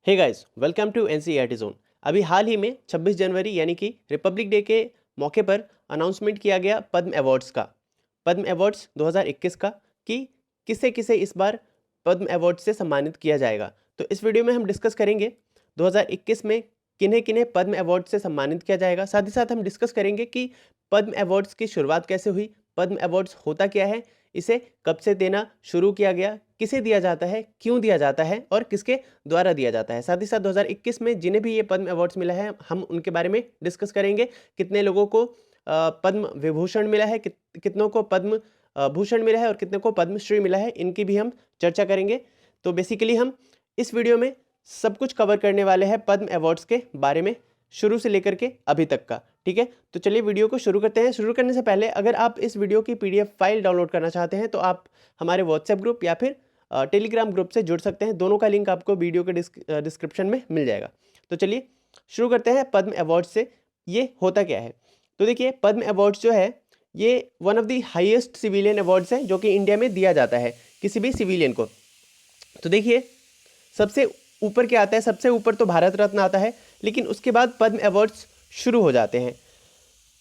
Hey guys, welcome to NCERT zone. अभी हाल ही में 26 जनवरी यानी कि रिपब्लिक डे के मौके पर अनाउंसमेंट किया गया पद्म अवार्ड्स का, पद्म अवार्ड्स 2021 का, कि किसे किसे इस बार पद्म अवार्ड से सम्मानित किया जाएगा। तो इस वीडियो में हम डिस्कस करेंगे 2021 में किन्हें किन्हें पद्म अवार्ड से सम्मानित किया जाएगा। साथ ही साथ हम डिस्कस करेंगे कि पद्म अवार्ड्स की शुरुआत कैसे हुई, पद्म अवार्ड्स होता क्या है, इसे कब से देना शुरू किया गया, किसे दिया जाता है, क्यों दिया जाता है और किसके द्वारा दिया जाता है। साथ ही साथ 2021 में जिन्हें भी ये पद्म अवार्ड्स मिला है हम उनके बारे में डिस्कस करेंगे। कितने लोगों को पद्म विभूषण मिला है, कितनों को पद्म भूषण मिला है और कितने को पद्मश्री मिला है, इनकी भी हम चर्चा करेंगे। तो बेसिकली हम इस वीडियो में सब कुछ कवर करने वाले हैं पद्म अवार्ड्स के बारे में, शुरू से लेकर के अभी तक का। ठीक है, तो चलिए वीडियो को शुरू करते हैं। शुरू करने से पहले अगर आप इस वीडियो की पीडीएफ फाइल डाउनलोड करना चाहते हैं तो आप हमारे व्हाट्सएप ग्रुप या फिर टेलीग्राम ग्रुप से जुड़ सकते हैं। दोनों का लिंक आपको वीडियो के डिस्क्रिप्शन में मिल जाएगा। तो चलिए शुरू करते हैं पद्म अवार्ड से। ये होता क्या है, तो देखिए पद्म अवार्ड्स जो है ये one of the highest civilian awards है जो कि इंडिया में दिया जाता है किसी भी सिविलियन को। तो देखिए सबसे ऊपर क्या आता है, सबसे ऊपर तो भारत रत्न आता है, लेकिन उसके बाद पद्म अवार्ड्स शुरू हो जाते हैं।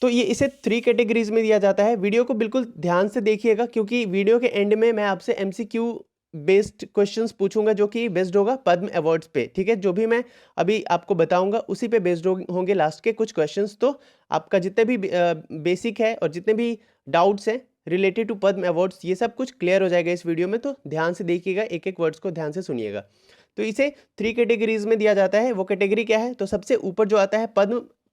तो ये इसे 3 कैटेगरीज में दिया जाता है। वीडियो को बिल्कुल ध्यान से देखिएगा क्योंकि वीडियो के एंड में मैं आपसे एमसीक्यू बेस्ड क्वेश्चंस पूछूंगा जो कि बेस्ड होगा पद्म अवार्ड्स पे। ठीक है, जो भी मैं अभी आपको बताऊंगा उसी पे बेस्ड होंगे लास्ट के कुछ क्वेश्चंस। तो आपका जितने भी बेसिक है और जितने भी डाउट्स हैं रिलेटेड टू पद्म अवार्ड्स, ये सब कुछ क्लियर हो जाएगा इस वीडियो में। तो ध्यान से देखिएगा, एक एक वर्ड्स को ध्यान से सुनिएगा। तो इसे 3 कैटेगरीज में दिया जाता है। वो कैटेगरी क्या है, तो सबसे ऊपर जो आता है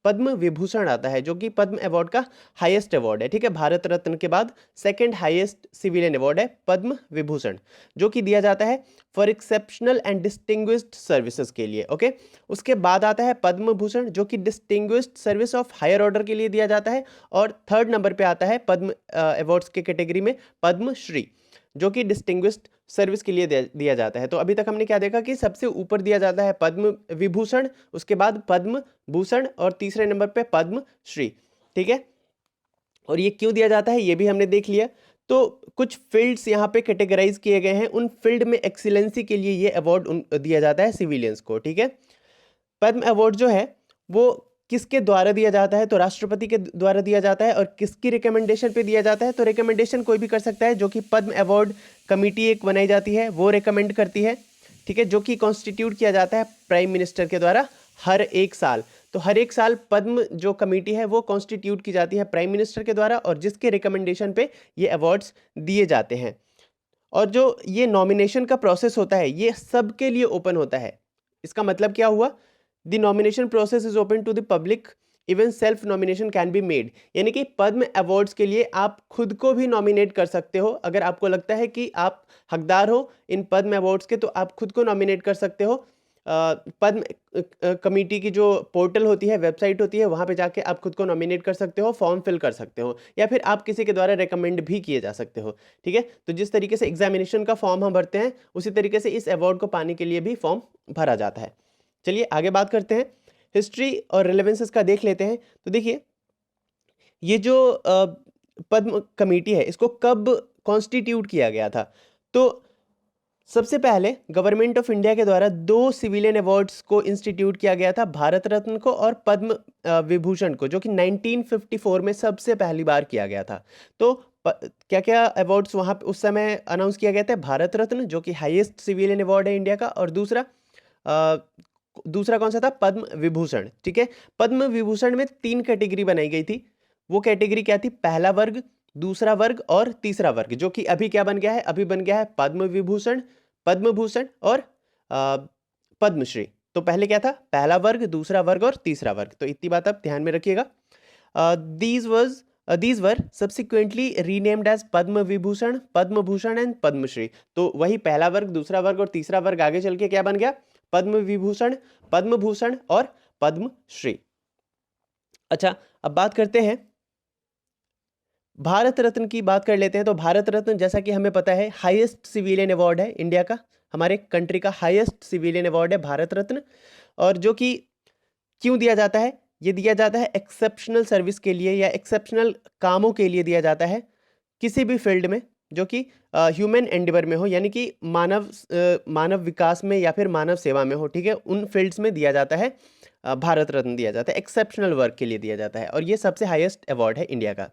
पद्म विभूषण आता है जो कि पद्म अवार्ड का हाईएस्ट अवार्ड है। ठीक है, भारत रत्न के बाद सेकंड हाईएस्ट सिविलियन अवार्ड है पद्म विभूषण, जो कि दिया जाता है for exceptional and distinguished services के लिए। ओके, उसके बाद आता है पद्म भूषण जो कि distinguished service of higher order के लिए दिया जाता है। और थर्ड नंबर पे आता है पद्म अवार्ड्स के कैटेगरी में पद्मश्री, जो कि डिस्टिंग्विश्ड सर्विस के लिए दिया जाता है। तो अभी तक हमने क्या देखा कि सबसे ऊपर दिया जाता है पद्म विभूषण, उसके बाद पद्म भूषण और तीसरे नंबर पे पद्मश्री। ठीक है, और ये क्यों दिया जाता है ये भी हमने देख लिया। तो कुछ फील्ड्स यहाँ पे कैटेगराइज किए गए हैं, उन फील्ड में एक्सीलेंसी के लिए ये अवार्ड दिया जाता है सिविलियंस को। ठीक है, पद्म अवार्ड जो है वो किसके द्वारा दिया जाता है, तो राष्ट्रपति के द्वारा दिया जाता है। और किसकी रिकमेंडेशन पे दिया जाता है, तो रिकमेंडेशन कोई भी कर सकता है, जो कि पद्म अवार्ड कमेटी एक बनाई जाती है वो रिकमेंड करती है। ठीक है, जो कि कॉन्स्टिट्यूट किया जाता है प्राइम मिनिस्टर के द्वारा हर एक साल। तो हर एक साल पद्म जो कमेटी है वो कॉन्स्टिट्यूट की जाती है प्राइम मिनिस्टर के द्वारा और जिसके रिकमेंडेशन पे ये अवार्ड्स दिए जाते हैं। और जो ये नॉमिनेशन का प्रोसेस होता है ये सबके लिए ओपन होता है। इसका मतलब क्या हुआ, the nomination process is open to the public, even self nomination can be made. यानी कि पद्म अवार्ड्स के लिए आप खुद को भी नॉमिनेट कर सकते हो। अगर आपको लगता है कि आप हकदार हो इन पद्म अवार्ड्स के तो आप खुद को नॉमिनेट कर सकते हो। पद्म कमेटी की जो पोर्टल होती है, वेबसाइट होती है, वहाँ पे जाके आप खुद को नॉमिनेट कर सकते हो, फॉर्म फिल कर सकते हो, या फिर आप किसी के द्वारा रेकमेंड भी किए जा सकते हो। ठीक है, तो जिस तरीके से एग्जामिनेशन का फॉर्म हम भरते हैं उसी तरीके से इस अवार्ड को पाने के लिए भी फॉर्म भरा जाता है। चलिए आगे बात करते हैं, हिस्ट्री और रिलेवेंसेस का देख लेते हैं। तो देखिए ये जो पद्म कमेटी है इसको कब कॉन्स्टिट्यूट किया गया था, तो सबसे पहले गवर्नमेंट ऑफ इंडिया के द्वारा 2 सिविलियन अवार्ड्स को इंस्टीट्यूट किया गया था, भारत रत्न को और पद्म विभूषण को, जो कि 1954 में सबसे पहली बार किया गया था। तो क्या क्या अवार्ड्स वहाँ पे उस समय अनाउंस किया गया था, भारत रत्न जो कि हाईएस्ट सिविलियन अवार्ड है इंडिया का, और दूसरा कौन सा था, पद्म विभूषण। ठीक है, पद्म विभूषण में 3 कैटेगरी बनाई गई थी। वो कैटेगरी क्या थी, पहला वर्ग, दूसरा वर्ग और तीसरा वर्ग, जो कि अभी क्या बन गया है, अभी बन गया है पद्म विभूषण, पद्म भूषण और पद्मश्री। तो पहले क्या था, पहला वर्ग, दूसरा वर्ग और तीसरा वर्ग। तो इतनी बात आप ध्यान में रखिएगा। these were subsequently renamed as Padma Vibhushan, Padma Bhushan and Padma Shri. तो वही पहला वर्ग, दूसरा वर्ग और तीसरा वर्ग आगे चल के क्या बन गया, पद्म विभूषण, पद्म भूषण और पद्मश्री। अच्छा, अब बात करते हैं भारत रत्न की, बात कर लेते हैं। तो भारत रत्न जैसा कि हमें पता है हाईएस्ट सिविलियन अवार्ड है इंडिया का, हमारे कंट्री का हाईएस्ट सिविलियन अवार्ड है भारत रत्न। और जो कि क्यों दिया जाता है, ये दिया जाता है एक्सेप्शनल सर्विस के लिए या एक्सेप्शनल कामों के लिए दिया जाता है किसी भी फील्ड में, जो कि ह्यूमन एंडिवर में हो, यानी कि मानव विकास में या फिर मानव सेवा में हो, ठीक है, उन फील्ड्स में दिया जाता है, भारत रत्न दिया जाता है, एक्सेप्शनल वर्क के लिए दिया जाता है, और ये सबसे हाईएस्ट अवार्ड है इंडिया का।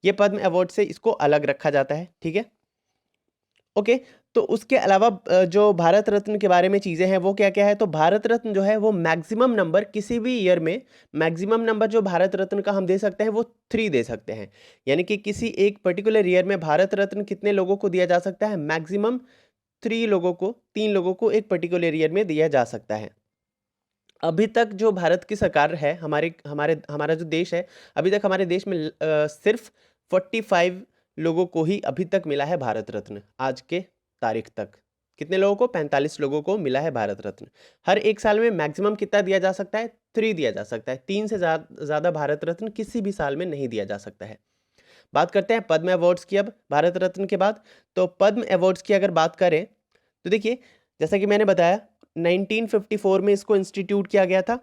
ये पद्म अवार्ड से इसको अलग रखा जाता है, ठीक है। ओके, तो उसके अलावा जो भारत रत्न के बारे में चीज़ें हैं वो क्या क्या है, तो भारत रत्न जो है वो मैक्सिमम नंबर किसी भी ईयर में, मैक्सिमम नंबर जो भारत रत्न का हम दे सकते हैं वो 3 दे सकते हैं, यानी कि किसी एक पर्टिकुलर ईयर में भारत रत्न कितने लोगों को दिया जा सकता है, मैक्सिमम 3 लोगों को एक पर्टिकुलर ईयर में दिया जा सकता है। अभी तक जो भारत की सरकार है, हमारा जो देश है, अभी तक हमारे देश में सिर्फ 45 लोगों को ही अभी तक मिला है भारत रत्न। आज के तारीख तक कितने लोगों को, 45 लोगों को मिला है भारत रत्न। हर एक साल में मैक्सिमम कितना दिया जा सकता है, 3 दिया जा सकता है। 3 से ज़्यादा भारत रत्न किसी भी साल में नहीं दिया जा सकता है। बात करते हैं पद्म अवार्ड्स की अब भारत रत्न के बाद। तो पद्म अवार्ड्स की अगर बात करें तो देखिए, जैसा कि मैंने बताया 1954 में इसको इंस्टीट्यूट किया गया था,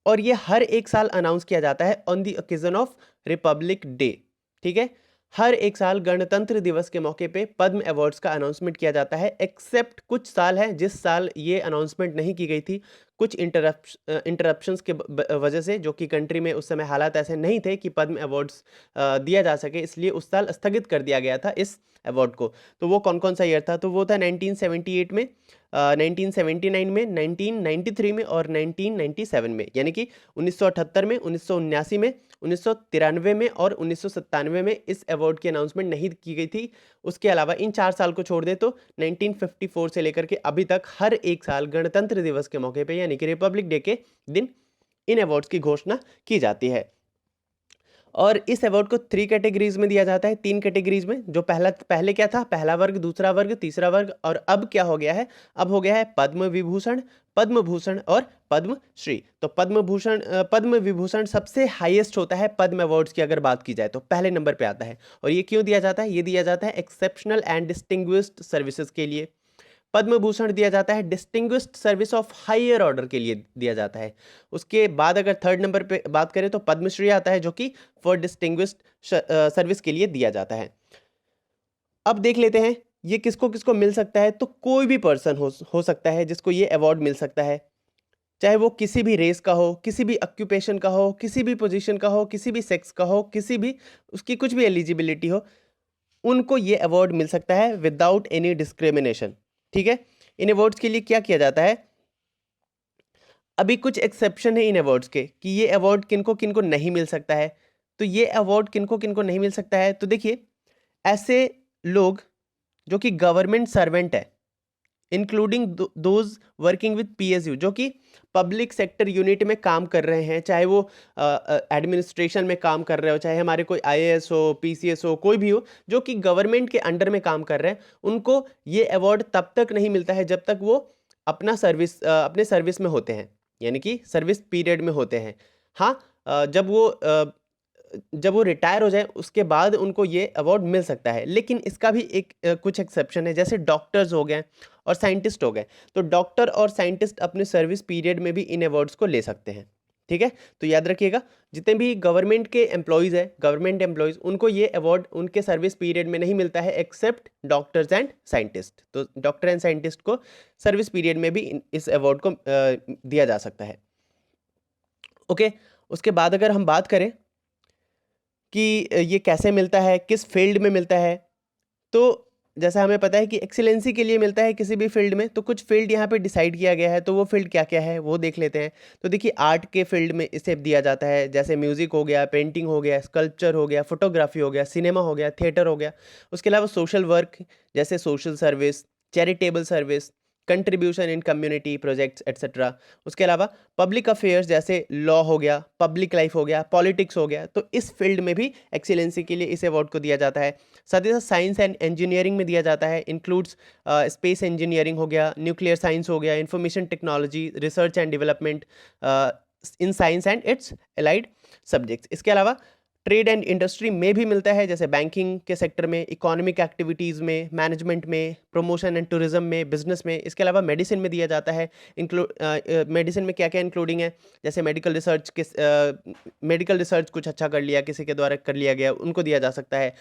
और ये हर एक साल अनाउंस किया जाता है on the occasion of Republic day, ठीक है। हर एक साल गणतंत्र दिवस के मौके पे पद्म अवार्ड्स का अनाउंसमेंट किया जाता है, एक्सेप्ट कुछ साल हैं जिस साल ये अनाउंसमेंट नहीं की गई थी, कुछ इंटरप्शंस के वजह से, जो कि कंट्री में उस समय हालात ऐसे नहीं थे कि पद्म अवार्ड्स दिया जा सके, इसलिए उस साल स्थगित कर दिया गया था इस अवार्ड को। तो वो कौन कौन सा ईयर था, तो वो था 1978 में, 1979 में, 1993 में और 1997 में, यानी कि 1978 में, 1979 में, 1993 में और 1997 में इस अवार्ड की अनाउंसमेंट नहीं की गई थी। उसके अलावा इन 4 साल को छोड़ दे तो 1954 से लेकर के अभी तक हर एक साल गणतंत्र दिवस के मौके पे, यानी कि रिपब्लिक डे के दिन, इन अवार्ड्स की घोषणा की जाती है। और इस अवार्ड को 3 कैटेगरीज में दिया जाता है, 3 कैटेगरीज में। जो पहले क्या था, पहला वर्ग, दूसरा वर्ग, तीसरा वर्ग, और अब क्या हो गया है, अब हो गया है पद्म विभूषण, पद्म भूषण और पद्म श्री। तो पद्म विभूषण सबसे हाईएस्ट होता है पद्म अवार्ड्स की अगर बात की जाए तो, पहले नंबर पे आता है। और ये क्यों दिया जाता है, ये दिया जाता है एक्सेप्शनल एंड डिस्टिंग्विश्ड सर्विसेज के लिए। पद्म भूषण दिया जाता है distinguished service of higher order के लिए दिया जाता है। उसके बाद अगर थर्ड नंबर पे बात करें तो पद्मश्री आता है, जो कि फॉर डिस्टिंग्विश्ड सर्विस के लिए दिया जाता है। अब देख लेते हैं ये किसको किसको मिल सकता है। तो कोई भी पर्सन हो सकता है जिसको ये अवार्ड मिल सकता है, चाहे वो किसी भी रेस का हो, किसी भी ऑक्यूपेशन का हो, किसी भी पोजीशन का हो, किसी भी सेक्स का हो, किसी भी उसकी कुछ भी एलिजिबिलिटी हो, उनको ये अवार्ड मिल सकता है विदाउट एनी डिस्क्रिमिनेशन, ठीक है। इन अवार्ड्स के लिए क्या किया जाता है, अभी कुछ एक्सेप्शन है इन अवार्ड्स के कि ये अवार्ड किनको किनको नहीं मिल सकता है। तो ये अवार्ड किनको किनको नहीं मिल सकता है, तो देखिए, ऐसे लोग जो कि गवर्नमेंट सर्वेंट है, including those working with PSU, जो कि पब्लिक सेक्टर यूनिट में काम कर रहे हैं, चाहे वो एडमिनिस्ट्रेशन में काम कर रहे हो, चाहे हमारे कोई आईएएस हो, पीसीएस हो, कोई भी हो जो कि गवर्नमेंट के अंडर में काम कर रहे हैं, उनको ये अवार्ड तब तक नहीं मिलता है जब तक वो अपने सर्विस में होते हैं, यानी कि सर्विस पीरियड में होते हैं। हाँ, जब वो रिटायर हो जाए उसके बाद उनको ये अवार्ड मिल सकता है, लेकिन इसका भी एक कुछ एक्सेप्शन है, जैसे डॉक्टर्स हो गए और साइंटिस्ट हो गए। तो डॉक्टर और साइंटिस्ट अपने सर्विस पीरियड में भी इन अवार्ड्स को ले सकते हैं, ठीक है। तो याद रखिएगा, जितने भी गवर्नमेंट के एम्प्लॉयज़ हैं, गवर्नमेंट एम्प्लॉयज़, उनको ये अवार्ड उनके सर्विस पीरियड में नहीं मिलता है, एक्सेप्ट डॉक्टर्स एंड साइंटिस्ट। तो डॉक्टर एंड साइंटिस्ट को सर्विस पीरियड में भी इस अवार्ड को दिया जा सकता है। ओके, उसके बाद अगर हम बात करें कि ये कैसे मिलता है, किस फील्ड में मिलता है, तो जैसा हमें पता है कि एक्सीलेंसी के लिए मिलता है किसी भी फील्ड में। तो कुछ फील्ड यहाँ पे डिसाइड किया गया है, तो वो फील्ड क्या क्या है वो देख लेते हैं। तो देखिए, आर्ट के फील्ड में इसे दिया जाता है, जैसे म्यूज़िक हो गया, पेंटिंग हो गया, स्कल्पचर हो गया, फोटोग्राफी हो गया, सिनेमा हो गया, थिएटर हो गया। उसके अलावा सोशल वर्क, जैसे social service, charitable service, contribution in community projects etcetera. उसके अलावा पब्लिक अफेयर्स, जैसे लॉ हो गया, पब्लिक लाइफ हो गया, पॉलिटिक्स हो गया। तो इस फील्ड में भी एक्सीलेंसी के लिए इस अवार्ड को दिया जाता है। साथ ही साथ साइंस एंड इंजीनियरिंग में दिया जाता है, इंक्लूड्स स्पेस इंजीनियरिंग हो गया, न्यूक्लियर साइंस हो गया, information technology, research and development in science and it's allied subjects. इसके अलावा ट्रेड एंड इंडस्ट्री में भी मिलता है, जैसे बैंकिंग के सेक्टर में, इकोनॉमिक एक्टिविटीज़ में, मैनेजमेंट में, प्रमोशन एंड टूरिज्म में, बिजनेस में। इसके अलावा मेडिसिन में दिया जाता है। मेडिसिन में क्या क्या इंक्लूडिंग है, जैसे मेडिकल रिसर्च कुछ अच्छा कर लिया, किसी के द्वारा कर लिया गया, उनको दिया जा सकता है।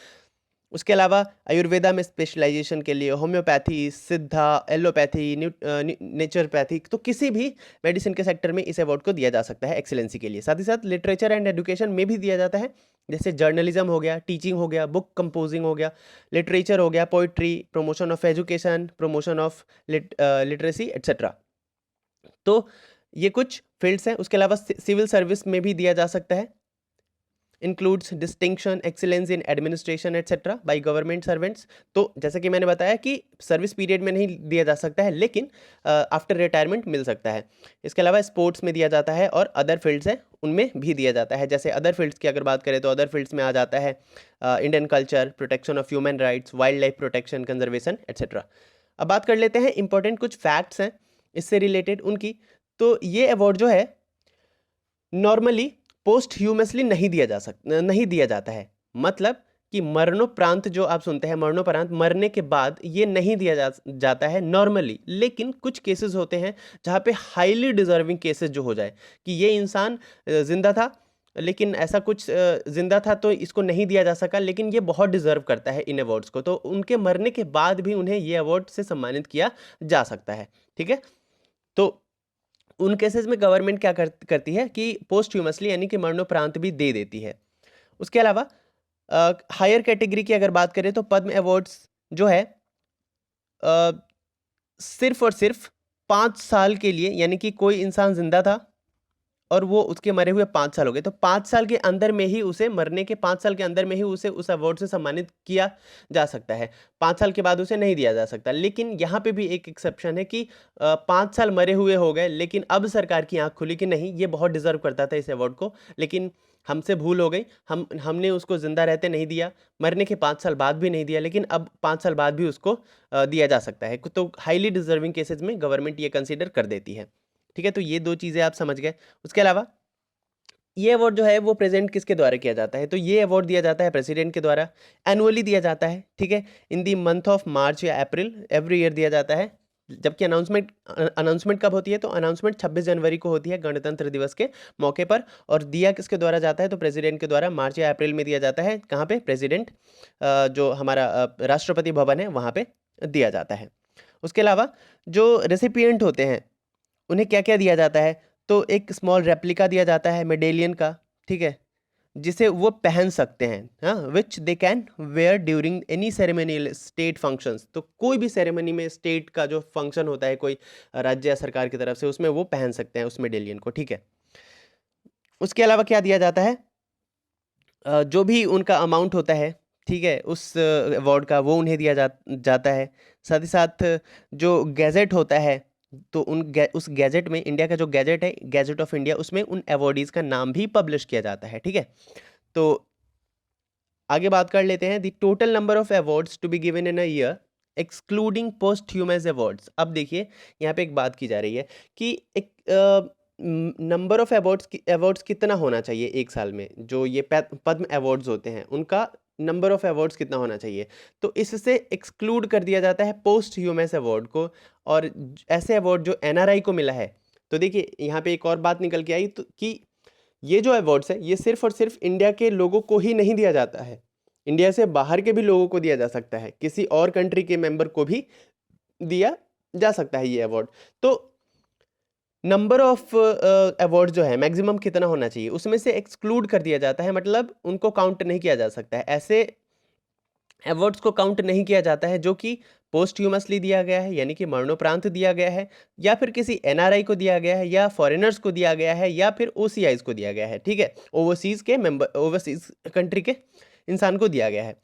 उसके अलावा आयुर्वेदा में स्पेशलाइजेशन के लिए, होम्योपैथी, सिद्धा, एलोपैथी, नेचुरोपैथी, तो किसी भी मेडिसिन के सेक्टर में इस अवार्ड को दिया जा सकता है एक्सीलेंसी के लिए। साथ ही साथ लिटरेचर एंड एजुकेशन में भी दिया जाता है, जैसे जर्नलिज्म हो गया, टीचिंग हो गया, बुक कंपोजिंग हो गया, लिटरेचर हो गया, poetry, promotion of education, promotion of literacy etcetera. तो ये कुछ फील्ड्स हैं। उसके अलावा सिविल सर्विस में भी दिया जा सकता है, includes distinction, excellence in administration etcetera by government servants. तो जैसे कि मैंने बताया कि सर्विस पीरियड में नहीं दिया जा सकता है, लेकिन आफ्टर रिटायरमेंट मिल सकता है। इसके अलावा स्पोर्ट्स में दिया जाता है और अदर फील्ड्स हैं उनमें भी दिया जाता है। जैसे अदर फील्ड्स की अगर बात करें तो अदर फील्ड्स में आ जाता है Indian culture, protection of human rights, wild life protection, conservation etcetera. अब बात कर लेते हैं इंपॉर्टेंट कुछ फैक्ट्स हैं इससे रिलेटेड उनकी। तो ये अवार्ड जो है नॉर्मली पोस्ट ह्यूमसली नहीं दिया जाता है। मतलब कि मरणोपरांत जो आप सुनते हैं, मरणोपरांत, मरने के बाद ये नहीं दिया जाता है नॉर्मली। लेकिन कुछ केसेस होते हैं जहाँ पे हाईली डिजर्विंग केसेस जो हो जाए कि ये इंसान जिंदा था, लेकिन ऐसा कुछ जिंदा था तो इसको नहीं दिया जा सका, लेकिन ये बहुत डिजर्व करता है इन अवार्ड्स को, तो उनके मरने के बाद भी उन्हें ये अवार्ड से सम्मानित किया जा सकता है। ठीक है, तो उन केसेस में गवर्नमेंट क्या करती है कि पोस्ट ह्यूमसली यानी कि मरणोपरांत भी दे देती है। उसके अलावा हायर कैटेगरी की अगर बात करें तो पद्म अवार्ड्स जो है सिर्फ और सिर्फ 5 साल के लिए, यानी कि कोई इंसान जिंदा था और वो उसके मरे हुए 5 साल हो गए, तो 5 साल के अंदर में ही उसे, मरने के 5 साल के अंदर में ही उसे उस अवार्ड से सम्मानित किया जा सकता है। 5 साल के बाद उसे नहीं दिया जा सकता। लेकिन यहाँ पे भी एक एक्सेप्शन है कि 5 साल मरे हुए हो गए, लेकिन अब सरकार की आंख खुली कि नहीं, ये बहुत डिजर्व करता था इस अवार्ड को, लेकिन हमसे भूल हो गई, हमने उसको जिंदा रहते नहीं दिया, मरने के 5 साल बाद भी नहीं दिया, लेकिन अब 5 साल बाद भी उसको दिया जा सकता है। तो हाईली डिजर्विंग केसेस में गवर्नमेंट ये कंसिडर कर देती है। ठीक है, तो ये 2 चीज़ें आप समझ गए। उसके अलावा ये अवार्ड जो है वो प्रेजेंट किसके द्वारा किया जाता है, तो ये अवार्ड दिया जाता है प्रेसिडेंट के द्वारा, एनुअली दिया जाता है। ठीक है, इन दी मंथ ऑफ मार्च या अप्रैल एवरी ईयर दिया जाता है। जबकि अनाउंसमेंट कब होती है, तो अनाउंसमेंट 26 जनवरी को होती है गणतंत्र दिवस के मौके पर। और दिया किसके द्वारा जाता है, तो प्रेसिडेंट के द्वारा मार्च या अप्रैल में दिया जाता है। कहाँ पे, प्रेसिडेंट जो हमारा राष्ट्रपति भवन है वहाँ पे दिया जाता है। उसके अलावा जो रेसिपिएंट होते हैं उन्हें क्या क्या दिया जाता है, तो एक स्मॉल रेप्लिका दिया जाता है मेडेलियन का, ठीक है, जिसे वो पहन सकते हैं, हाँ, which they can wear during any ceremonial state functions. तो कोई भी सेरेमनी में स्टेट का जो फंक्शन होता है कोई राज्य या सरकार की तरफ से, उसमें वो पहन सकते हैं उस मेडेलियन को। ठीक है, उसके अलावा क्या दिया जाता है, जो भी उनका अमाउंट होता है, ठीक है, उस अवार्ड का, वो उन्हें दिया जाता है। साथ ही साथ जो गैजेट होता है, तो उस गैजेट में, इंडिया का जो गैजेट है, गैजेट ऑफ इंडिया, उसमें उन अवॉर्डीज का नाम भी पब्लिश किया जाता है। ठीक है, तो आगे बात कर लेते हैं, the total number of awards to be given in a year excluding posthumous awards. अब देखिए यहाँ पे एक बात की जा रही है कि एक नंबर ऑफ अवार्ड्स कितना होना चाहिए एक साल में, जो ये पद्म अवार्ड्स होते हैं उनका नंबर ऑफ अवार्ड्स कितना होना चाहिए, तो इससे एक्सक्लूड कर दिया जाता है पोस्ट ह्यूमस अवार्ड को। और ऐसे अवार्ड जो एनआरआई को मिला है, तो देखिए यहाँ पे एक और बात निकल के आई, तो कि ये जो अवार्ड्स है ये सिर्फ और सिर्फ इंडिया के लोगों को ही नहीं दिया जाता है, इंडिया से बाहर के भी लोगों को दिया जा सकता है, किसी और कंट्री के मेंबर को भी दिया जा सकता है ये अवार्ड। तो नंबर ऑफ अवार्ड जो है मैक्सिमम कितना होना चाहिए, उसमें से एक्सक्लूड कर दिया जाता है, मतलब उनको काउंट नहीं किया जा सकता है। ऐसे अवार्ड्स को काउंट नहीं किया जाता है जो कि पोस्ट ह्यूमसली दिया गया है, यानी कि मरणोपरांत दिया गया है, या फिर किसी एनआरआई को दिया गया है, या फॉरेनर्स को दिया गया है, या फिर ओसीआईज को दिया गया है। ठीक है, ओवरसीज कंट्री के इंसान को दिया गया है।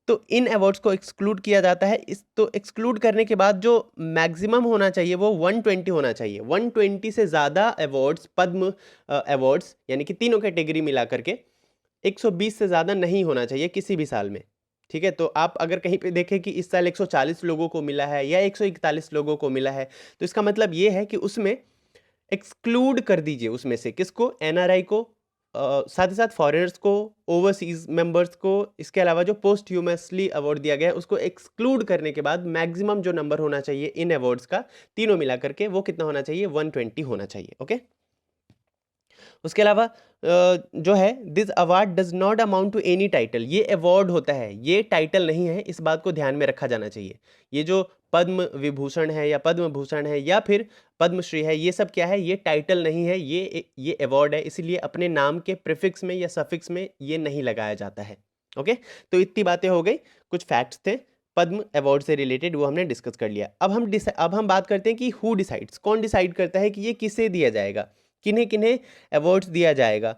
तो इन अवार्ड्स को एक्सक्लूड किया जाता है। इस तो एक्सक्लूड करने के बाद जो मैक्सिमम होना चाहिए वो 120 होना चाहिए। 120 से ज़्यादा अवार्ड्स, पद्म अवार्ड्स, यानी कि तीनों कैटेगरी मिला करके 120 से ज़्यादा नहीं होना चाहिए किसी भी साल में। ठीक है, तो आप अगर कहीं पे देखें कि इस साल 140 लोगों को मिला है या 141 लोगों को मिला है, तो इसका मतलब ये है कि उसमें एक्सक्लूड कर दीजिए, उसमें से किसको, एनआरआई को, साथ ही साथ फॉरेनर्स को, ओवरसीज मेंबर्स को, इसके अलावा जो पोस्ट ह्यूमसली अवार्ड दिया गया है उसको एक्सक्लूड करने के बाद मैक्सिमम जो नंबर होना चाहिए इन अवार्ड्स का तीनों मिला करके वो कितना होना चाहिए, 120 होना चाहिए। ओके, उसके अलावा जो है this award does not amount to any title, ये अवार्ड होता है, ये टाइटल नहीं है, इस बात को ध्यान में रखा जाना चाहिए। ये जो पद्म विभूषण है या पद्म भूषण है या फिर पद्मश्री है, ये सब क्या है, ये टाइटल नहीं है, ये अवार्ड है, इसीलिए अपने नाम के प्रीफिक्स में या सफिक्स में ये नहीं लगाया जाता है। ओके, तो इतनी बातें हो गई, कुछ फैक्ट्स थे पद्म अवार्ड से रिलेटेड, वो हमने डिस्कस कर लिया। अब हम बात करते हैं कि हु डिसाइड्स, कौन डिसाइड करता है कि ये किसे दिया जाएगा, किन्हें किन्हें अवार्ड्स दिया जाएगा,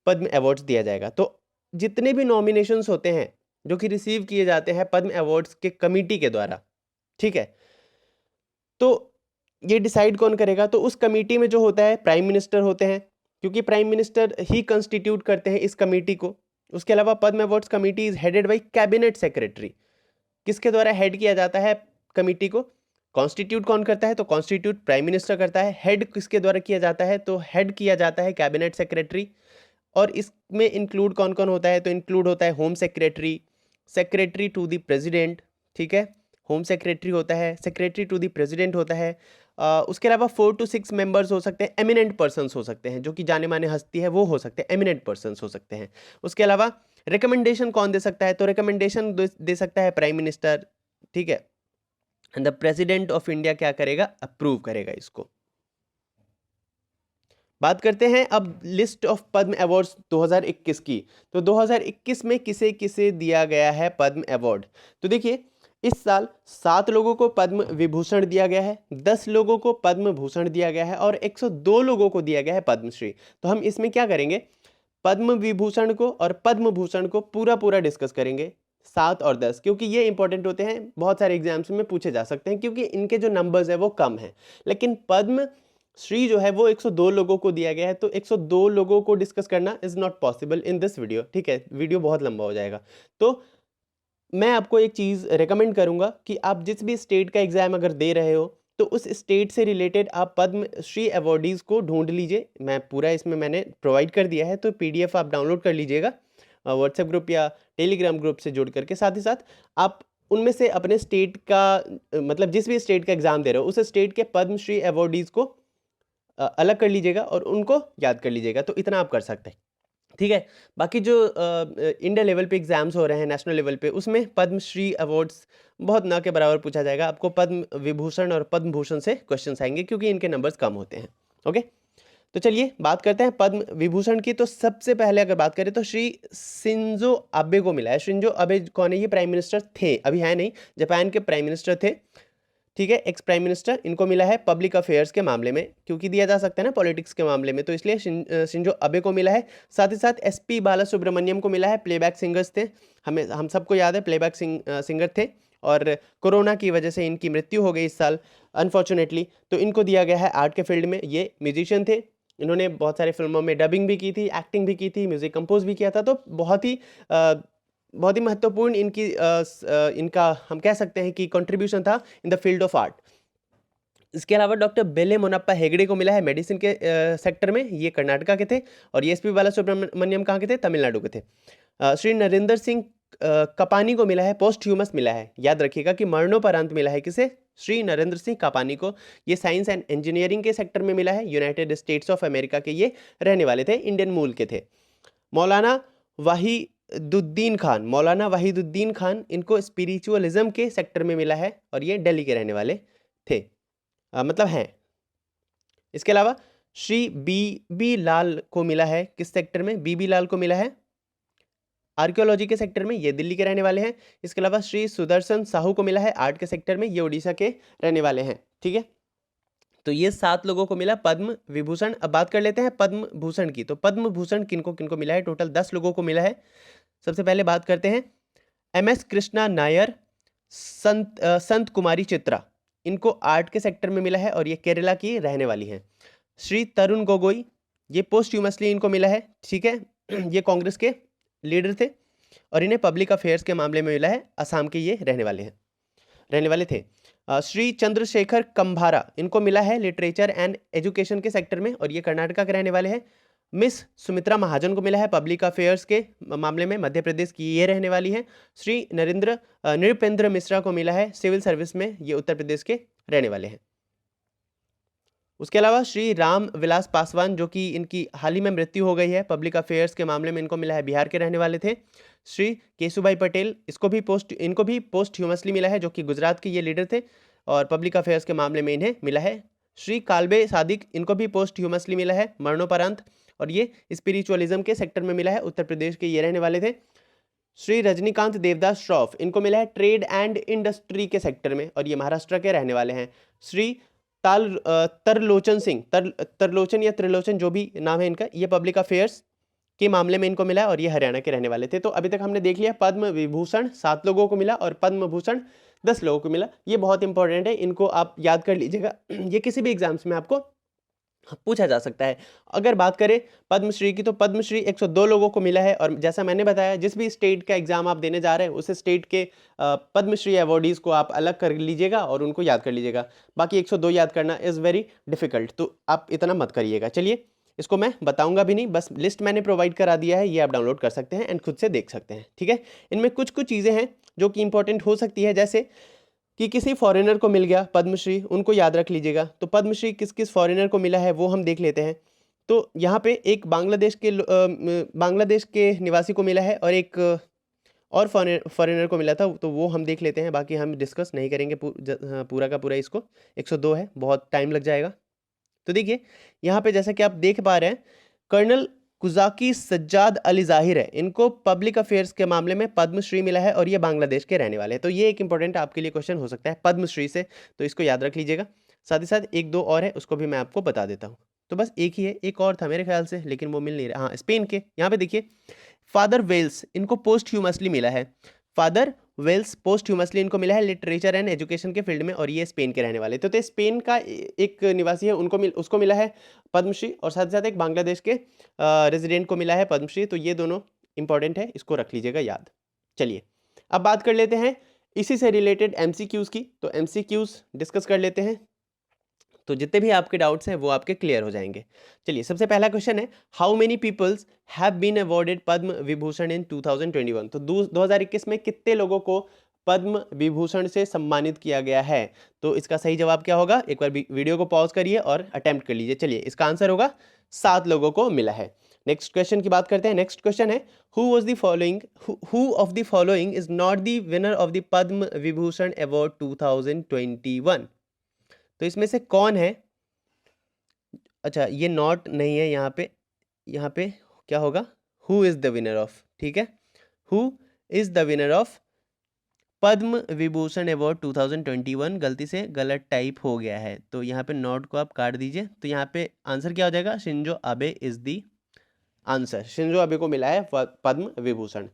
पद्म अवार्ड्स दिया जाएगा। तो जितने भी नॉमिनेशंस होते हैं जो कि रिसीव किए जाते हैं पद्म अवार्ड्स के कमिटी के द्वारा, ठीक है, तो ये डिसाइड कौन करेगा, तो उस कमिटी में जो होता है प्राइम मिनिस्टर होते हैं, क्योंकि प्राइम मिनिस्टर ही कंस्टिट्यूट करते हैं इस कमिटी को। उसके अलावा Padma awards committee is headed by cabinet secretary, किसके द्वारा हेड किया जाता है कमिटी को, कॉन्स्टिट्यूट कौन करता है, तो कॉन्स्टिट्यूट प्राइम मिनिस्टर करता है। हेड किसके द्वारा किया जाता है, तो हेड किया जाता है कैबिनेट सेक्रेटरी। और इसमें इंक्लूड कौन कौन होता है, तो इंक्लूड होता है home secretary, secretary to the president, ठीक है, होम सेक्रेटरी होता है, सेक्रेटरी टू द प्रेसिडेंट होता है। उसके अलावा 4 to 6 मेंबर्स हो सकते हैं, एमिनेंट पर्सन्स हो सकते हैं, जो कि जाने माने हस्ती है वो हो सकते हैं, एमिनेंट पर्सन्स हो सकते हैं। उसके अलावा रिकमेंडेशन कौन दे सकता है, तो रिकमेंडेशन दे सकता है प्राइम मिनिस्टर, ठीक है, and the president of India क्या करेगा, अप्रूव करेगा इसको। बात करते हैं अब लिस्ट ऑफ पद्म अवार्ड्स 2021 की। तो 2021 में किसे किसे दिया गया है पद्म अवार्ड, तो देखिए इस साल 7 लोगों को पद्म विभूषण दिया गया है, 10 लोगों को पद्म भूषण दिया गया है और 102 लोगों को दिया गया है पद्मश्री। तो हम इसमें क्या करेंगे, पद्म विभूषण को और पद्म भूषण को पूरा डिस्कस करेंगे, 7 और 10, क्योंकि ये इंपॉर्टेंट होते हैं, बहुत सारे एग्जाम्स में पूछे जा सकते हैं, क्योंकि इनके जो नंबर्स है वो कम है। लेकिन पद्म श्री जो है वो 102 लोगों को दिया गया है, तो 102 लोगों को डिस्कस करना is not possible in this video, ठीक है, वीडियो बहुत लंबा हो जाएगा। तो मैं आपको एक चीज़ रेकमेंड करूंगा कि आप जिस भी स्टेट का एग्जाम अगर दे रहे हो तो उस स्टेट से रिलेटेड आप पद्मश्री अवॉर्डीज़ को ढूंढ लीजिए। मैं पूरा इसमें मैंने प्रोवाइड कर दिया है, तो पीडीएफ आप डाउनलोड कर लीजिएगा व्हाट्सएप ग्रुप या टेलीग्राम ग्रुप से जोड़ करके। साथ ही साथ आप उनमें से अपने स्टेट का मतलब जिस भी स्टेट का एग्ज़ाम दे रहे हो उस स्टेट के पद्मश्री अवॉर्डीज़ को अलग कर लीजिएगा और उनको याद कर लीजिएगा। तो इतना आप कर सकते हैं, ठीक है। बाकी जो इंडिया लेवल पे एग्जाम्स हो रहे हैं नेशनल लेवल पे, उसमें पद्मश्री अवार्ड्स बहुत ना के बराबर पूछा जाएगा। आपको पद्म विभूषण और पद्म भूषण से क्वेश्चंस आएंगे क्योंकि इनके नंबर्स कम होते हैं। ओके, तो चलिए बात करते हैं पद्म विभूषण की। तो सबसे पहले अगर बात करें तो श्री शिंजो आबे को मिला है। शिंजो आबे कौन है, ये प्राइम मिनिस्टर थे, अभी है नहीं, जापान के प्राइम मिनिस्टर थे, ठीक है, एक्स प्राइम मिनिस्टर। इनको मिला है पब्लिक अफेयर्स के मामले में, क्योंकि दिया जा सकता है ना पॉलिटिक्स के मामले में, तो इसलिए शिंजो अबे को मिला है। साथ ही साथ एसपी बालासुब्रमण्यम को मिला है, प्लेबैक सिंगर्स थे, हम सबको याद है प्लेबैक सिंगर थे, और कोरोना की वजह से इनकी मृत्यु हो गई इस साल अनफॉर्चुनेटली। तो इनको दिया गया है आर्ट के फील्ड में। ये म्यूजिशियन थे, इन्होंने बहुत सारे फिल्मों में डबिंग भी की थी, एक्टिंग भी की थी, म्यूजिक कंपोज भी किया था। तो बहुत ही महत्वपूर्ण इनका हम कह सकते हैं कि कंट्रीब्यूशन था in the field of art. इसके अलावा डॉक्टर बेले मोनप्पा हेगड़े को मिला है मेडिसिन के सेक्टर में, ये कर्नाटका के थे, और ये एसपी बालासुब्रमण्यम कहाँ के थे, तमिलनाडु के थे। श्री नरेंद्र सिंह कपानी को मिला है पोस्ट ह्यूमस मिला है, याद रखिएगा कि मरणोपरांत मिला है किसे, श्री नरेंद्र सिंह कपानी को। ये साइंस एंड इंजीनियरिंग के सेक्टर में मिला है, यूनाइटेड स्टेट्स ऑफ अमेरिका के ये रहने वाले थे, इंडियन मूल के थे। मौलाना मौलाना वाहिदुद्दीन खान, इनको स्पिरिचुअलिज्म के सेक्टर में मिला है और ये दिल्ली के रहने वाले थे, मतलब हैं। इसके अलावा श्री बी लाल को मिला है किस सेक्टर में, बी लाल को मिला है आर्कियोलॉजी के सेक्टर में, ये दिल्ली के रहने वाले हैं। इसके अलावा श्री सुदर्शन साहू को मिला है आर्ट के सेक्टर में, ये उड़ीसा के रहने वाले हैं, ठीक है। तो ये 7 लोगों को मिला पद्म विभूषण। अब बात कर लेते हैं पद्म भूषण की। तो पद्म भूषण किनको किनको मिला है, टोटल 10 लोगों को मिला है। सबसे पहले बात करते हैं MS कृष्णा नायर, संत कुमारी चित्रा, इनको आर्ट के सेक्टर में मिला है और ये केरला की रहने वाली हैं। श्री तरुण गोगोई, ये पोस्ट ह्यूमसली इनको मिला है, ठीक है, ये कांग्रेस के लीडर थे और इन्हें पब्लिक अफेयर्स के मामले में मिला है, असम के ये रहने वाले थे। श्री चंद्रशेखर कंभारा, इनको मिला है लिटरेचर एंड एजुकेशन के सेक्टर में और ये कर्नाटका के रहने वाले हैं। मिस सुमित्रा महाजन को मिला है पब्लिक अफेयर्स के मामले में, मध्य प्रदेश की ये रहने वाली हैं। श्री नृपेंद्र मिश्रा को मिला है सिविल सर्विस में, ये उत्तर प्रदेश के रहने वाले हैं। उसके अलावा श्री राम विलास पासवान, जो कि इनकी हाल ही में मृत्यु हो गई है, पब्लिक अफेयर्स के मामले में इनको मिला है, बिहार के रहने वाले थे। श्री केशुभाई पटेल, इनको भी पोस्ट ह्यूमसली मिला है, जो कि गुजरात के ये लीडर थे और पब्लिक अफेयर्स के मामले में इन्हें मिला है। श्री काल्बे सादिक, इनको भी पोस्ट ह्यूमसली मिला है मरणोपरांत, और ये स्पिरिचुअलिज्म के सेक्टर में मिला है, उत्तर प्रदेश के ये रहने वाले थे। श्री रजनीकांत देवदास श्रॉफ, इनको मिला है ट्रेड एंड इंडस्ट्री के सेक्टर में, और ये महाराष्ट्र के रहने वाले हैं। श्री तरलोचन सिंह, तरलोचन या त्रिलोचन, जो भी नाम है इनका, ये पब्लिक अफेयर्स के मामले में इनको मिला है और ये हरियाणा के रहने वाले थे। तो अभी तक हमने देख लिया, पद्म विभूषण 7 लोगों को मिला और पद्म भूषण 10 लोगों को मिला। ये बहुत इंपॉर्टेंट है, इनको आप याद कर लीजिएगा, ये किसी भी एग्जाम्स में आपको पूछा जा सकता है। अगर बात करें पद्मश्री की, तो पद्मश्री 102 लोगों को मिला है, और जैसा मैंने बताया, जिस भी स्टेट का एग्जाम आप देने जा रहे हैं उस स्टेट के पद्मश्री अवॉर्डीज को आप अलग कर लीजिएगा और उनको याद कर लीजिएगा। बाकी 102 याद करना इज़ वेरी डिफिकल्ट, तो आप इतना मत करिएगा। चलिए, इसको मैं बताऊंगा भी नहीं, बस लिस्ट मैंने प्रोवाइड करा दिया है, ये आप डाउनलोड कर सकते हैं एंड खुद से देख सकते हैं, ठीक है। इनमें कुछ कुछ चीज़ें हैं जो कि इंपॉर्टेंट हो सकती है, जैसे कि किसी फॉरेनर को मिल गया पद्मश्री, उनको याद रख लीजिएगा। तो पद्मश्री किस किस फॉरेनर को मिला है वो हम देख लेते हैं। तो यहाँ पे एक बांग्लादेश के निवासी को मिला है और एक और फॉरेनर को मिला था, तो वो हम देख लेते हैं, बाकी हम डिस्कस नहीं करेंगे पूरा का पूरा इसको। 102 है, बहुत टाइम लग जाएगा। तो देखिए यहाँ पे जैसा कि आप देख पा रहे हैं, कर्नल कुजाकी सज्जाद अली जाहिर है, इनको पब्लिक अफेयर्स के मामले में पद्मश्री मिला है और ये बांग्लादेश के रहने वाले हैं। तो ये एक इंपॉर्टेंट आपके लिए क्वेश्चन हो सकता है पद्मश्री से, तो इसको याद रख लीजिएगा। साथ ही साथ एक दो और है, उसको भी मैं आपको बता देता हूँ। तो बस एक ही है, एक और था मेरे ख्याल से, लेकिन वो मिल नहीं रहा। हाँ, स्पेन के, यहाँ पे देखिए फादर वेल्स, इनको पोस्ट ह्यूमसली मिला है। फादर वेल्स पोस्ट ह्यूमसली इनको मिला है लिटरेचर एंड एजुकेशन के फील्ड में, और ये स्पेन के रहने वाले। तो स्पेन का एक निवासी है, उसको मिला है पद्मश्री, और साथ ही साथ एक बांग्लादेश के रेजिडेंट को मिला है पद्मश्री। तो ये दोनों इंपॉर्टेंट है, इसको रख लीजिएगा याद। चलिए, अब बात कर लेते हैं इसी से रिलेटेड एमसीक्यूज की। तो एमसीक्यूज डिस्कस कर लेते हैं, तो जितने भी आपके डाउट्स हैं वो आपके क्लियर हो जाएंगे। चलिए, सबसे पहला क्वेश्चन है, how many peoples have been awarded Padma Vibhushan in 2021। तो 2021 में कितने लोगों को पद्म विभूषण से सम्मानित किया गया है? तो इसका सही जवाब क्या होगा? एक बार वीडियो को पॉज करिए और अटेम्प्ट कर लीजिए। चलिए, इसका आंसर होगा 7 लोगों को मिला है। नेक्स्ट क्वेश्चन की बात करते हैं। नेक्स्ट क्वेश्चन है, who of the following is not the winner of the Padma Vibhushan award 2021। तो इसमें से कौन है? अच्छा, ये नॉट नहीं है, यहाँ पे क्या होगा? Who is the winner of, ठीक है, who is the winner of Padma Vibhushan award 2021। गलती से गलत टाइप हो गया है, तो यहाँ पे नॉट को आप काट दीजिए। तो यहाँ पे आंसर क्या हो जाएगा? Shinzo Abe is the answer. Shinzo Abe को मिला है पद्म विभूषण।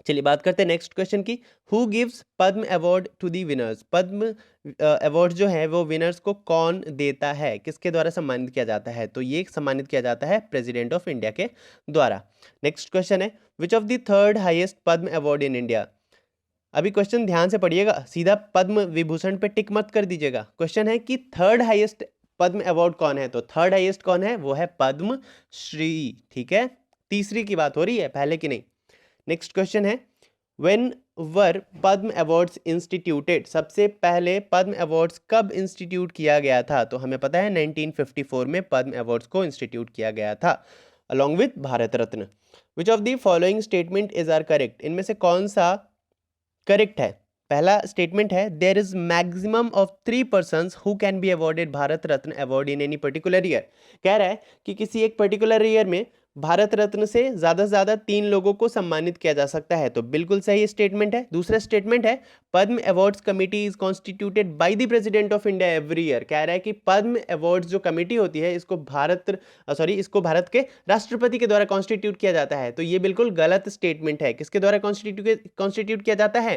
चलिए, बात करते हैं नेक्स्ट क्वेश्चन की, who gives Padma award to the winners. Padma award जो है वो विनर्स को कौन देता है, किसके द्वारा सम्मानित किया जाता है? तो ये सम्मानित किया जाता है प्रेसिडेंट ऑफ इंडिया के द्वारा। नेक्स्ट क्वेश्चन है, विच of the third highest Padma award in India. अभी क्वेश्चन ध्यान से पढ़िएगा, सीधा पद्म विभूषण पे टिक मत कर दीजिएगा। क्वेश्चन है कि थर्ड हाईएस्ट पद्म अवार्ड कौन है? तो थर्ड हाईएस्ट कौन है? वो है पद्म श्री, ठीक है, तीसरी की बात हो रही है, पहले की नहीं। नेक्स्ट क्वेश्चन है, when were Padma awards instituted. सबसे पहले पद्म अवार्ड्स कब इंस्टीट्यूट किया गया था? तो हमें पता है 1954 में पद्म अवार्ड्स को इंस्टीट्यूट किया गया था, along with Bharat Ratna. Which of the following statement is are correct. इनमें से कौन सा करेक्ट है? पहला स्टेटमेंट है, there is maximum of 3 persons who can be awarded Bharat Ratna award in any particular year. कह रहा है कि किसी एक पर्टिकुलर ईयर में भारत रत्न से ज़्यादा 3 लोगों को सम्मानित किया जा सकता है, तो बिल्कुल सही स्टेटमेंट है। दूसरा स्टेटमेंट है, Padma awards committee is constituted by the president of India every year. कह रहा है कि पद्म अवार्ड्स जो कमेटी होती है इसको भारत के राष्ट्रपति के द्वारा कॉन्स्टिट्यूट किया जाता है, तो ये बिल्कुल गलत स्टेटमेंट है। किसके द्वारा कॉन्स्टिट्यूट किया जाता है?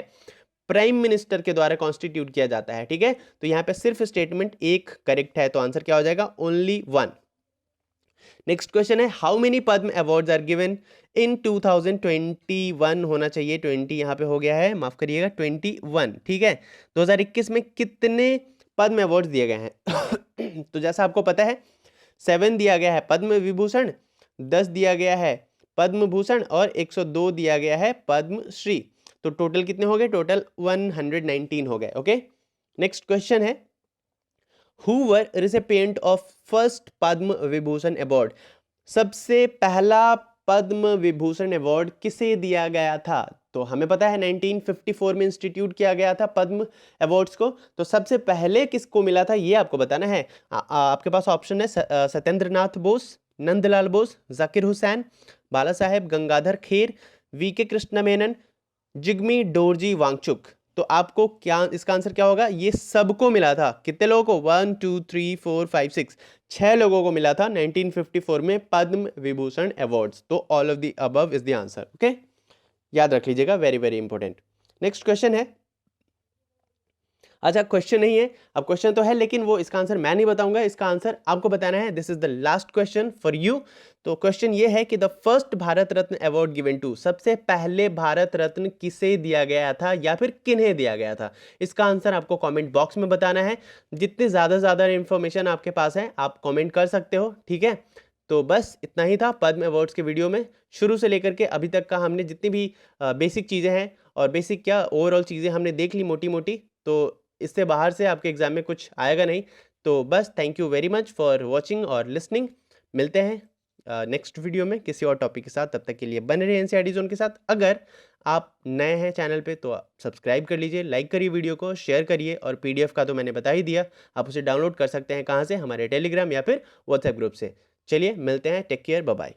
प्राइम मिनिस्टर के द्वारा कॉन्स्टिट्यूट किया जाता है, ठीक है। तो यहाँ पे सिर्फ स्टेटमेंट एक करेक्ट है, तो आंसर क्या हो जाएगा? ओनली 1। नेक्स्ट क्वेश्चन है, how many Padma awards are given in 2021 होना चाहिए, 20 यहाँ पे हो गया है, माफ करिएगा 21, ठीक है। 2021 में कितने पद्म अवार्ड्स दिए गए हैं? तो जैसा आपको पता है 7 दिया गया है पद्म विभूषण, 10 दिया गया है पद्म भूषण और 102 दिया गया है पद्म श्री। तो टोटल कितने हो गए? टोटल 119 हो गए, ओके। नेक्स्ट क्वेश्चन है, who were recipient of first Padma Vibhushan award, सबसे पहला पद्म विभूषण अवार्ड किसे दिया गया था? तो हमें पता है 1954 में इंस्टीट्यूट किया गया था पद्म अवार्ड्स को, तो सबसे पहले किसको मिला था ये आपको बताना है। आपके पास ऑप्शन है सत्येंद्र नाथ बोस, नंदलाल बोस, जाकिर हुसैन, बाला साहेब गंगाधर खेर, वीके कृष्ण मेनन, जिग्मी डोरजी वांगचुक। तो आपको क्या इसका आंसर क्या होगा? ये सबको मिला था। कितने लोगों को? 1 2 3 4 5 6, 6 लोगों को मिला था 1954 में पद्म विभूषण अवार्ड्स। तो all of the above is the answer. Okay, याद रख लीजिएगा, very very important. Next question है, अच्छा क्वेश्चन नहीं है, अब क्वेश्चन तो है लेकिन वो इसका आंसर मैं नहीं बताऊंगा, इसका आंसर आपको बताना है। This is the last question for you. तो क्वेश्चन ये है कि the first Bharat Ratna award given to, सबसे पहले भारत रत्न किसे दिया गया था या फिर किन्हें दिया गया था? इसका आंसर आपको कमेंट बॉक्स में बताना है। जितने ज़्यादा इन्फॉर्मेशन आपके पास है आप कमेंट कर सकते हो, ठीक है। तो बस इतना ही था पद्म अवार्ड्स के वीडियो में। शुरू से लेकर के अभी तक का हमने जितनी भी बेसिक चीज़ें हैं और बेसिक क्या ओवरऑल चीज़ें हमने देख ली मोटी मोटी, तो इससे बाहर से आपके एग्जाम में कुछ आएगा नहीं। तो बस thank you very much for watching और लिसनिंग। मिलते हैं नेक्स्ट वीडियो में किसी और टॉपिक के साथ। तब तक के लिए बने रहिए एनसीईआरटी जोन के साथ। अगर आप नए हैं चैनल पे तो सब्सक्राइब कर लीजिए, लाइक करिए वीडियो को, शेयर करिए, और पीडीएफ का तो मैंने बता ही दिया, आप उसे डाउनलोड कर सकते हैं कहाँ से? हमारे टेलीग्राम या फिर व्हाट्सएप ग्रुप से। चलिए मिलते हैं, टेक केयर, बाय बाय।